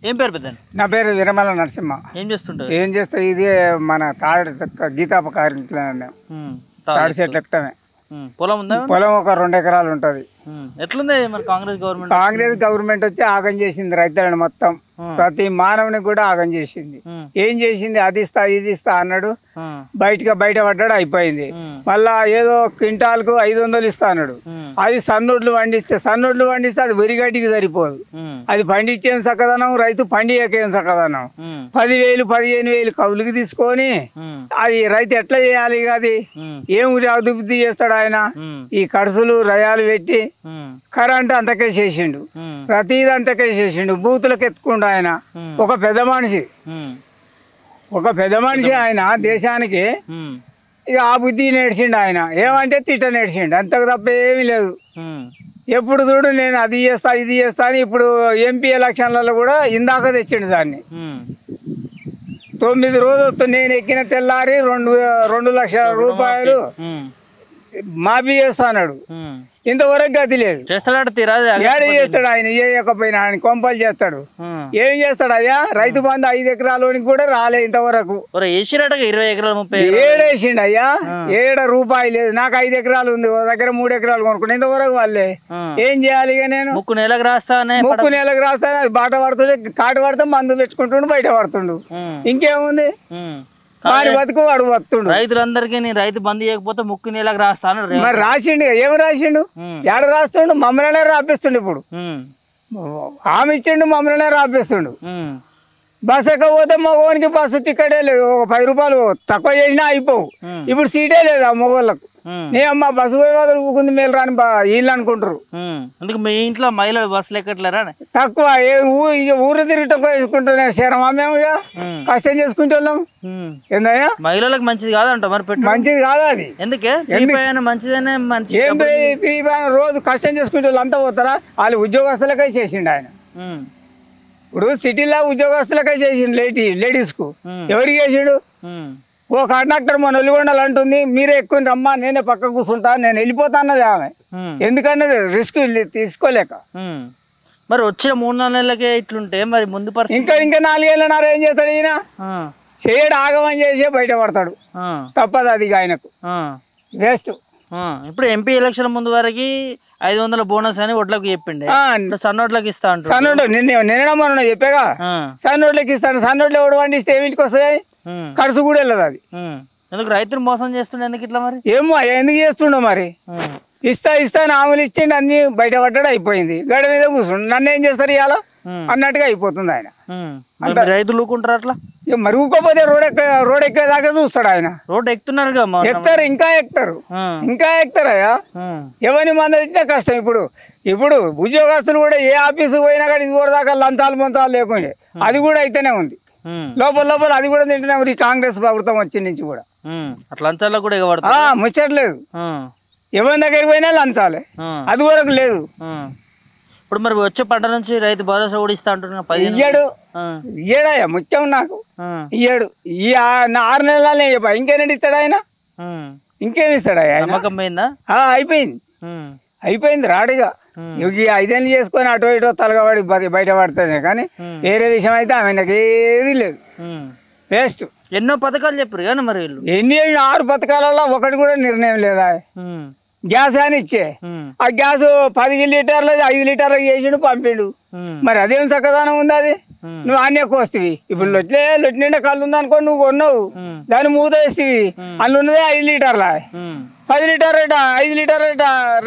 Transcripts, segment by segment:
ఏం పేరు పెద్ద? నా పేరు విరమల నరసింహ. ఏం చేస్తుంటారు? ఏం చేస్తా, ఇది మన తాడు గీతాపకారి తాడు చెట్లు ఎక్కడమే. పొలం ఉందా? పొలం ఒక 2 ఎకరాలు ఉంటది. ఎట్లుంది మరి కాంగ్రెస్ గవర్నమెంట్? కాంగ్రెస్ గవర్నమెంట్ వచ్చి ఆగం చేసింది రైతులను మొత్తం. ప్రతి మానవుని కూడా ఆగం చేసింది. ఏం చేసింది? అది ఇస్తా ఇది ఇస్తా అన్నాడు, బయట పడ్డాడు, అయిపోయింది. మళ్ళా ఏదో క్వింటాల్కు 500 ఇస్తా అన్నాడు. అది సన్నోడ్లు పండిస్తే అది వరిగడ్డికి సరిపోదు. అది పండించేం చక్కదనం, రైతు పండియకేం చక్కదనం. 10,000 15,000 కౌలుకి తీసుకొని అది రైతు ఎట్లా చేయాలి? అది ఏం అభివృద్ధి చేస్తాడు ఆయన? ఈ ఖర్చులు రయాలు పెట్టి కరెంట్ అంతకే చేసిండు, ప్రతిదీ అంతకే చేసిండు, బూతులకు ఎత్తుకుండు ఆయన. ఒక పెద్ద మనిషి ఆయన దేశానికి. ఇక ఆ బుద్ధి నేర్చిండు ఆయన. ఏమంటే తిట్ట నేర్చిండు, అంతకు తప్ప ఏమీ లేదు. ఎప్పుడు చూడు నేను అది చేస్తా ఇది చేస్తా అని. ఇప్పుడు ఎంపీ ఎలక్షన్లలో కూడా ఇందాక తెచ్చిండు దాన్ని. 9 రోజులు నేను ఎక్కిన తెల్లారి 2 లక్షల రూపాయలు మాఫీ చేస్తా అన్నాడు. ఇంతవరకు గతి లేదు. ఏడు చేస్తాడు ఆయన, చేయకపోయినా ఆయన కొంపలు చేస్తాడు. ఏం చేస్తాడు అయ్యా? రైతు బంధు 5 ఎకరాలోనికి కూడా రాలే ఇంతవరకు. 20 ఎకరాలు 30 ఏడేసిండు అయ్యా. 7 రూపాయలు లేదు. నాకు 5 ఎకరాలు ఉంది, దగ్గర 3 ఎకరాలు కొనుక్కున్నా. ఇంతవరకు వాళ్ళే ఏం చేయాలి? ఇక నేను ముక్కు నెలకు రాస్తానే అది బాట పడుతుంది, కాటు పడితే మందు తెచ్చుకుంటుండు, బయట పడుతుండు. ఇంకేముంది? వాడి బతుకు వాడు బతుకుండు. రైతులందరికీ రైతు బంద్ చేయకపోతే ముక్కు నెలకు రాస్తాను. మరి రాసిండు, ఏమి రాసిండు? ఎడ రాస్తుండు? మమ్మల్నే రాపిస్తుండు. ఇప్పుడు ఆమె ఇచ్చిండు, మమ్మల్నే రాపిస్తుండు. బస్ ఎక్కపోతే మగవానికి బస్సు టికెటే లేదు. ఒక 10 రూపాయలు తక్కువ చేసినా అయిపోవు. ఇప్పుడు సీటే లేదు ఆ మగవాళ్ళకు. నే అమ్మ బస్సు పోయి ఊకుంది మేలు రాని వీళ్ళు అనుకుంటారు. అందుకు మీ ఇంట్లో మహిళలు బస్సులు ఎక్కట్లేరా? తక్కువ. ఊరు తిరిగి వేసుకుంటున్నా శరమా మేము. ఇక కష్టం చేసుకుంటే వాళ్ళం ఏందయ్యా? మహిళలకు మంచిది కాదంట మరి. మంచిది కాదు అది. ఎందుకే? మంచిదనే మంచి. రోజు కష్టం చేసుకుంటే వాళ్ళు అంతా పోతారా? వాళ్ళు ఉద్యోగస్తులకై చేసిండు ఆయన. ఇప్పుడు సిటీలో ఉద్యోగస్తులకై చేసిండు లేడీస్కు. ఎవరికి చేసిండు? ఓ కండక్టర్ మన ఒలిగొండలు అంటుంది, మీరే ఎక్కువ రమ్మా, నేనే పక్క కూర్చుంటా, నేను వెళ్ళిపోతా అన్నది ఆమె. ఎందుకన్నది రిస్క్ తీసుకోలేక. మరి వచ్చిన 3-4 నెలలకే ఇట్లుంటే మరి ముందు ఇంకా 4 ఏళ్ళన్నర ఏం చేస్తాడు ఈయన? చేయడు, ఆగమని చేసే బయట పడతాడు. తప్పదు అది ఆయనకు, వేస్ట్. ఇప్పుడు ఎంపీ ఎలక్షన్ ముందు వరకు 500 బోనస్ అని ఒడ్లకు చెప్పిండే. సన్నోట్లకి ఇస్తా అంటారు. సన్నోట్లు నిన్న చెప్పాగా, సన్నోట్లకి ఇస్తాను. సన్నోట్లు ఎవడు పండిస్తే ఏమిటికి వస్తాయి? ఖర్చు కూడా వెళ్ళదు అది. ఎందుకు రైతులు మోసం చేస్తుండే? ఎందుకు ఇట్లా మరి? ఏమో ఎందుకు చేస్తుండో మరి. ఇస్తా ఆమెలు ఇచ్చిండు, అన్ని బయట పడ్డాడు, అయిపోయింది. గడ మీద కూర్చుండు. నన్ను ఏం చేస్తారు ఇవాళ అన్నట్టుగా అయిపోతుంది ఆయన. రైతులు ఊకుంటారు అట్లా. మరి ఊకపోతే రోడ్ ఎక్కేదాకా చూస్తాడు ఆయన. రోడ్ ఎక్కుతున్నారు, ఎక్కుతారు, ఇంకా ఎక్కుతారయ్యా. ఎవరిని మంది వచ్చినా కష్టం. ఇప్పుడు ఉద్యోగస్తులు కూడా ఏ ఆఫీసు పోయినా కానీ ఇది దాకా లంచాలు లేకుండే, అది కూడా అయితేనే ఉంది. లోపల అది కూడా తింటేనే ఉంది. కాంగ్రెస్ ప్రభుత్వం వచ్చిన నుంచి కూడా లంచాల్లో కూడా ముచ్చట్లేదు. ఎవరి దగ్గరికి పోయినా లంచాలే, అది వరకు లేదు. ఇప్పుడు మరి వచ్చే పంట నుంచి రైతు భరోసా కూడా ఇస్తా అంటున్నా. ఇయ్యడయ్యా ముఖ్యం నాకు. ఇయ్యాడు. ఈ 6 నెలలనే ఇంకేనండి ఇస్తాడు ఆయన? ఇంకేమి ఇస్తాడయ్యా? నమ్మకం పోయిందా? అయిపోయింది రాడిగా. ఈ 5 ఏళ్ళు చేసుకొని అటో ఇటో తలగబడి బయట పడుతుంది కానీ వేరే విషయం అయితే ఆమెకి ఏది లేదు. వేస్ట్. ఎన్నో పథకాలు చెప్పారు కానీ మరి వీళ్ళు 6 పథకాలలో ఒకటి కూడా నిర్ణయం లేదా? గ్యాస్ అని ఇచ్చే ఆ గ్యాస్ 10 లీటర్లు 5 లీటర్లు చేసిండు, పంపిండు. మరి అదేం చక్కదనం ఉంది? అది నువ్వు అన్నీ ఎక్కువ వస్తుంది. ఇప్పుడు లొట్టి నిండా కళ్ళు ఉంది అనుకో, నువ్వు కొన్నావు, దాన్ని మూత వేస్తుంది, అందులో ఉన్నదే 5 లీటర్ల. 10 లీటర్ రేట 5 లీటర్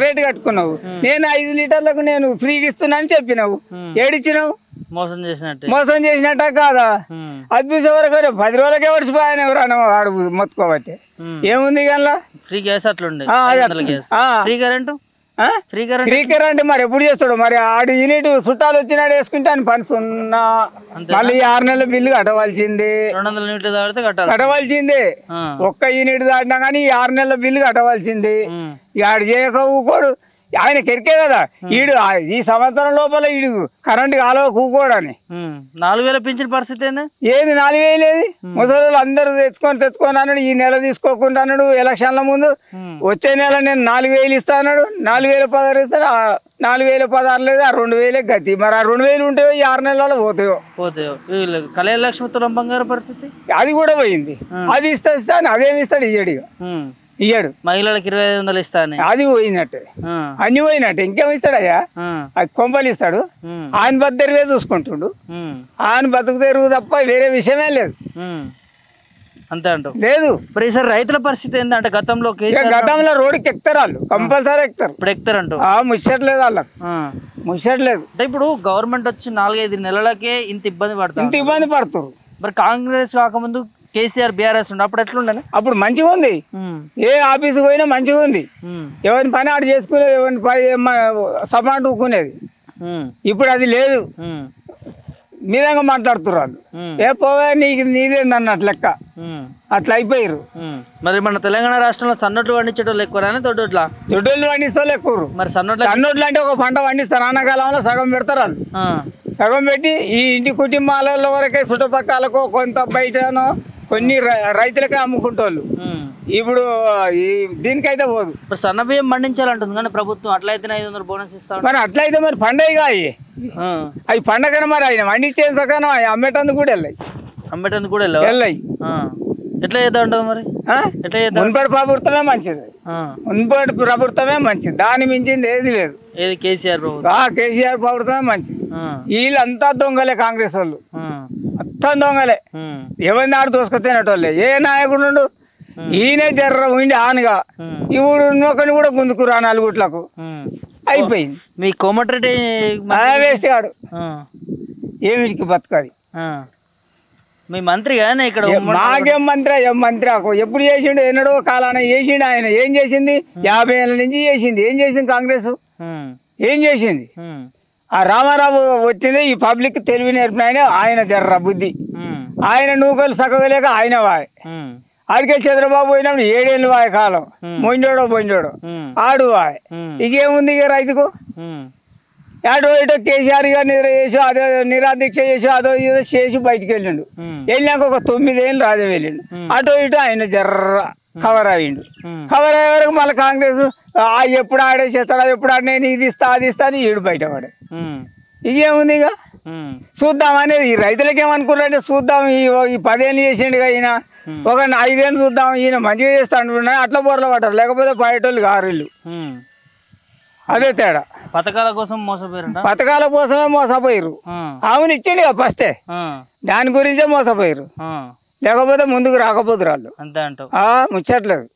రేటు కట్టుకున్నావు. నేను 5 లీటర్లకు నేను ఫ్రీగా ఇస్తున్నా అని చెప్పినావు. ఏడిచ్చినావు? మోసం చేసినట్ట కాదా? అద్భుతం వరకు 10 రోజులకే వడిసిపోయాను ఎవరన్నా వాడు మొత్తుకోబట్టి. ఏముంది కల్లా? ఫ్రీ గ్యాస్ అట్లుండే. ఫ్రీ కరెంట్ మరి ఎప్పుడు చేస్తాడు? మరి ఆడు యూనిట్ చుట్టాలు వచ్చినాడు వేసుకుంటే అని పని సున్నా. మళ్ళీ 6 నెలల బిల్లు కట్టవలసిందే. ఒక్క యూనిట్ దాటినా కానీ 6 నెలల బిల్లు కట్టవలసిందే. ఆడు చేయక ఊకోడు. ఆయన కెరికే కదా ఈడు ఈ సంవత్సరం లోపల ఈడు కరెంట్ కాలువ కూకోడని 4000 పింఛన్ పరిస్థితి ఏది 4000 ఏది ముసలి అందరూ తెచ్చుకొని అన్నాడు ఈ నెల తీసుకోకుండా అన్నాడు ఎలక్షన్ల ముందు వచ్చే నెల నేను 4000 ఇస్తా అన్నాడు 4016 ఇస్తాడు 4016 లేదు ఆ 2000 గతి మరి ఆ 2000 ఉంటాయో ఈ 6 నెలల్లో పోతాయో కళ్యాణ లక్ష్మి తులం బంగారు పరిస్థితి అది కూడా పోయింది అది ఇస్తాను అదేమి ఇస్తాడు ఇయ్యాడు మహిళలకు 2500 ఇస్తాను అది పోయినట్టే అన్ని పోయినట్టే ఇంకేం ఇస్తాడయ్యా అది కొంపలు ఇస్తాడు ఆయన బద్దరివే చూసుకుంటుండు ఆయన బతుకు తెరుగు తప్ప వేరే విషయమే లేదు అంతే అంటావు లేదు మరి ఈసారి రైతుల పరిస్థితి ఏంటంటే గతంలో రోడ్డుకి ఎక్కుతారు వాళ్ళు కంపల్సరీ ఎక్కుతారు ఇప్పుడు ఎక్కుతారంట ముచ్చట్లేదు వాళ్ళకి ముచ్చట్లేదు అంటే ఇప్పుడు గవర్నమెంట్ వచ్చి 4-5 నెలలకే ఇంత ఇబ్బంది పడుతారు మరి కాంగ్రెస్ రాకముందు కేసీఆర్ బీఆర్ఎస్ ఉండే అప్పుడు ఎట్లుండే అప్పుడు మంచిగా ఉంది ఏ ఆఫీసు పోయినా మంచిగా ఉంది ఎవరిని పని ఆడు చేసుకునేది ఎవరిని సమాన్ ఊకునేది ఇప్పుడు అది లేదు మీరంగా మాట్లాడుతున్నారు వాళ్ళు ఏ పోవే నీదేంది అన్నట్టు లెక్క అట్లా అయిపోయారు మరి మన తెలంగాణ రాష్ట్రంలో సన్నోట్లు పండించేటోళ్ళు ఎక్కువనే దొడ్డోళ్ళు పండిస్తారు ఎక్కువ మరి సన్నోట్లు అంటే ఒక పంట పండిస్తారు ఆనకాలంలో సగం పెడతారు వాళ్ళు సగం పెట్టి ఈ ఇంటి కుటుంబాల వరకే చుట్టుపక్కలకు కొంత బయటనో కొన్ని రైతులకే అమ్ముకుంటోళ్ళు ఇప్పుడు దీనికైతే పోదు ఇప్పుడు సన్న బియ్యం పండించాలంటుంది కానీ ప్రభుత్వం అట్లయితే 500 బోనస్ ఇస్తాం మరి అట్లయితే మరి పండగ అవి పండగన మరి ఆయన పండించేది సకాలం అమ్మేటందుకు కూడా వెళ్ళాయి ఎట్లా చేద్దాం అంటావు మరి మున్పటి ప్రభుత్వమే మంచిది మున్పటి ప్రభుత్వమే మంచిది దాని మించింది ఏది లేదు ఏది కేసీఆర్ ప్రభుత్వమే మంచిది వీళ్ళంతా దొంగలే కాంగ్రెస్ వాళ్ళు మొత్తం దొంగలే ఎవరిని ఆడు దోసుకొచ్చేటోళ్ళే ఏ నాయకుడు ఈయనే జర్ర ఉండి ఆనగా ఇప్పుడు నొక్కని కూడా గుందుకురా నలుగుట్లకు అయిపోయింది మీ కోమటిరెడ్డి వేస్ట్ కాడు ఏమిటికి బతుకది మీ మంత్రి కానీ ఇక్కడ మాకేం మంత్రి ఎప్పుడు చేసిండు ఎన్నడో కాలాన చేసిండు ఆయన ఏం చేసింది 50 ఏళ్ళ నుంచి చేసింది ఏం చేసింది కాంగ్రెస్ ఏం చేసింది ఆ రామారావు వచ్చింది ఈ పబ్లిక్ తెలివి నేర్పిన ఆయన జర్ర బుద్ధి ఆయన నూకలు సగలేక ఆయన వాయ్ ఆడికెళ్ళి చంద్రబాబు పోయినప్పుడు 7 ఏళ్ళు వాయ కాలం మొండోడో ఆడు వాయ్ ఇకేముంది ఇక రైతుకు అటో ఇటో కేసీఆర్ గా నిద్ర చేసి అదో నిరాదీక్ష చేసి అదో ఇదో చేసి బయటికి వెళ్ళిండు వెళ్ళాక ఒక 9 ఏళ్ళు రాజా వెళ్ళిండు అటో ఇటో ఆయన జర్ర కవర్ అయ్యిండు కవర్ అయ్యే వరకు మళ్ళీ కాంగ్రెస్ ఎప్పుడు ఆడే చేస్తాడు ఎప్పుడు ఆడ నేను ఇది ఇస్తా అది ఇస్తా అని ఈడు బయట పడే ఇదేముంది ఇక చూద్దాం అనేది ఈ రైతులకి ఏమనుకున్నారంటే చూద్దాం ఈ 10 ఏళ్ళు చేసిండు ఈయన ఒక 5 ఏళ్ళు చూద్దాం ఈయన మంచిగా చేస్తాడు అట్లా బోర్ల పడ్డారు లేకపోతే బయటోళ్ళు గారుళ్ళు అదే తేడా పథకాల కోసమే మోసపోయారు ఆమెను ఇచ్చిండు కదా ఫస్టే దాని గురించే మోసపోయారు లేకపోతే ముందుకు రాకపోతురు వాళ్ళు అంతే అంటావు ముచ్చట్లేదు.